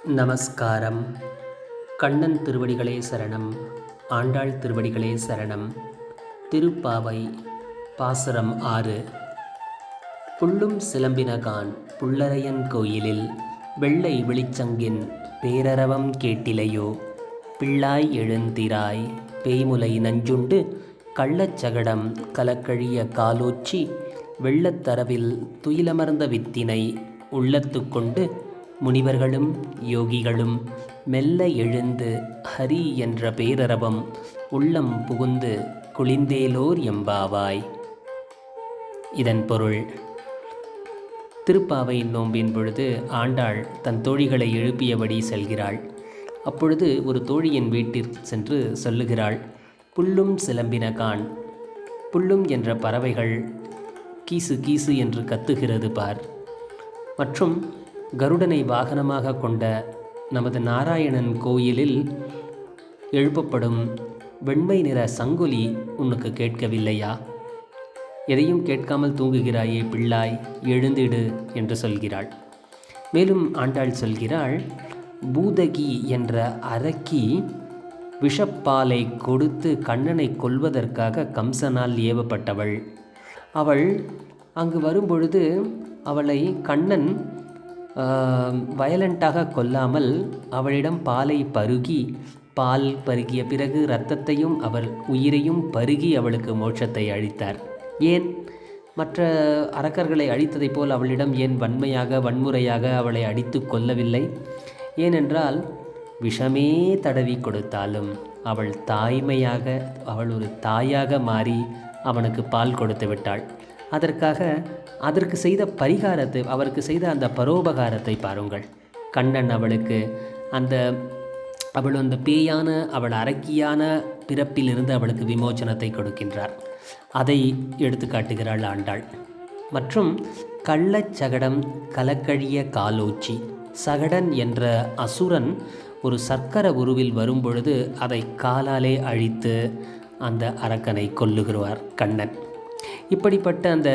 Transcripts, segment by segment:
நமஸ்காரம். கண்ணன் திருவடிகளே சரணம். ஆண்டாள் திருவடிகளே சரணம். திருப்பாவை பாசுரம் 6. புள்ளும் சிலம்பினகான் புள்ளரையன் கோயிலில் வெள்ளை விழிச்சங்கின் பேரரவம் கேட்டிலையோ, பிள்ளாய் எழுந்திராய் பேய்முலை நஞ்சுண்டு கள்ளச்சகடம் கலக்கழிய காலோச்சி வெள்ளத்தரவில் துயிலமர்ந்த வித்தினை உள்ளத்து கொண்டு முனிவர்களும் யோகிகளும் மெல்ல எழுந்து ஹரி என்ற பேரரவம் உள்ளம் புகுந்து குளிந்தேலோர் எம்பாவாய். இதன் பொருள்: திருப்பாவை நோம்பின் பொழுது ஆண்டாள் தன் தோழிகளை எழுப்பியபடி செல்கிறாள். அப்பொழுது ஒரு தோழியின் வீட்டிற்கு சென்று சொல்லுகிறாள், புல்லும் சிலம்பினகான். புல்லும் என்ற பறவைகள் கீசு கீசு என்று கத்துகிறது பார். மற்றும் கருடனை வாகனமாக கொண்ட நமது நாராயணன் கோயிலில் எழுப்பப்படும் வெண்மை நிற சங்கொலி உனக்கு கேட்கவில்லையா? எதையும் கேட்காமல் தூங்குகிறாயே பிள்ளாய், எழுந்திடு என்று சொல்கிறாள். மேலும் ஆண்டாள் சொல்கிறாள், பூதகி என்ற அரக்கி விஷப்பாலை கொடுத்து கண்ணனை கொல்வதற்காக கம்சனால் ஏவப்பட்டவள். அவள் அங்கு வரும்பொழுது அவளை கண்ணன் வயலண்ட்டாக கொல்லாமல் அவளிடம் பாலை பருகி, பால் பருகிய பிறகு இரத்தத்தையும் அவள் உயிரையும் பருகி அவளுக்கு மோட்சத்தை அளித்தார். ஏன் மற்ற அரக்கர்களை அழித்ததைப் போல் அவளிடம் ஏன் வன்முறையாக அவளை அடித்து கொல்லவில்லை? ஏனென்றால் விஷமே தடவி கொடுத்தாலும் அவள் ஒரு தாயாக மாறி அவனுக்கு பால் கொடுத்து விட்டாள். அதற்கு செய்த பரிகாரத்தை, அவருக்கு செய்த அந்த பரோபகாரத்தை பாருங்கள். கண்ணன் அவளுக்கு அவள் அந்த பேயான, அவள் அரக்கியான பிறப்பிலிருந்து அவளுக்கு விமோச்சனத்தை கொடுக்கின்றார். அதை எடுத்து காட்டுகிறாள் ஆண்டாள். மற்றும் கள்ளச்சகடம் கலக்கழிய காலோச்சி. சகடன் என்ற அசுரன் ஒரு சர்க்கர உருவில் வரும்பொழுது அதை காலாலே அழித்து அந்த அரக்கனை கொல்லுகிறார் கண்ணன். இப்படிப்பட்ட அந்த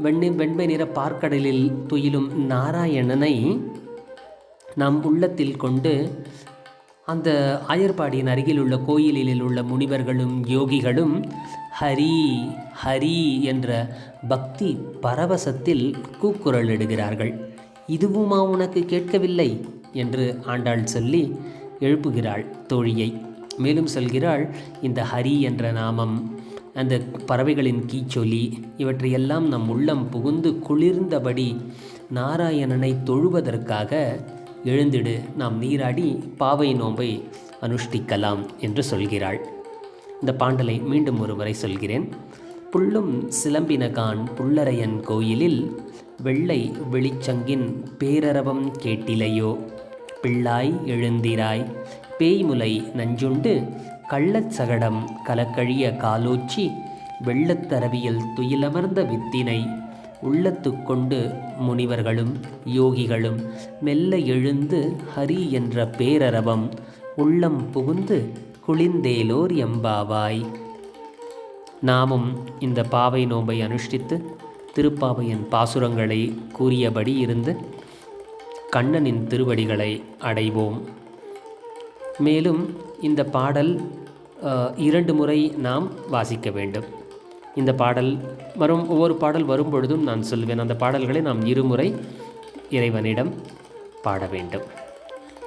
வெண்மை நிற பார்க்கடலில் துயிலும் நாராயணனை நாம் உள்ளத்தில் கொண்டு அந்த ஆயர்பாடியின் அருகில் உள்ள கோயிலில் உள்ள முனிவர்களும் யோகிகளும் ஹரி ஹரி என்ற பக்தி பரவசத்தில் கூக்குரல் இடுகிறார்கள். இதுவுமா உனக்கு கேட்கவில்லை என்று ஆண்டாள் சொல்லி எழுப்புகிறாள் தோழியை. மேலும் சொல்கிறாள், இந்த ஹரி என்ற நாமம், அந்த பறவைகளின் கீச்சொலி, இவற்றையெல்லாம் நம் உள்ளம் புகுந்து குளிர்ந்தபடி நாராயணனை தொழுவதற்காக எழுந்திடு, நாம் நீராடி பாவை நோன்பை அனுஷ்டிக்கலாம் என்று சொல்கிறாள். இந்த பாடலை மீண்டும் ஒருமுறை சொல்கிறேன். புல்லும் சிலம்பினகான் புள்ளரையன் கோயிலில் வெள்ளை வெளிச்சங்கின் பேரரவம் கேட்டிலையோ, பிள்ளாய் எழுந்திராய் பேய்முலை நஞ்சுண்டு கள்ளச்சகடம் கலக்கழிய காலோச்சி வெள்ளத்தரவியில் துயிலமர்ந்த வித்தினை உள்ளத்து கொண்டு முனிவர்களும் யோகிகளும் மெல்ல எழுந்து ஹரி என்ற பேரரவம் உள்ளம் புகுந்து குளிந்தேலோர் எம்பாவாய். நாமும் இந்த பாவை நோன்பை அனுஷ்டித்து திருப்பாவையின் பாசுரங்களை கூறியபடி இருந்து கண்ணனின் திருவடிகளை அடைவோம். மேலும் இந்த பாடல் 2 முறை நாம் வாசிக்க வேண்டும். இந்த பாடல் ஒவ்வொரு பாடல் வரும் பொழுதும் நான் சொல்வேன், அந்த பாடல்களை நாம் 2 முறை இறைவனிடம் பாட வேண்டும்.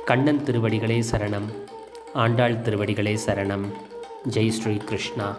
கண்ணன் திருவடிகளே சரணம். ஆண்டாள் திருவடிகளே சரணம். ஜெய் ஸ்ரீ கிருஷ்ணா.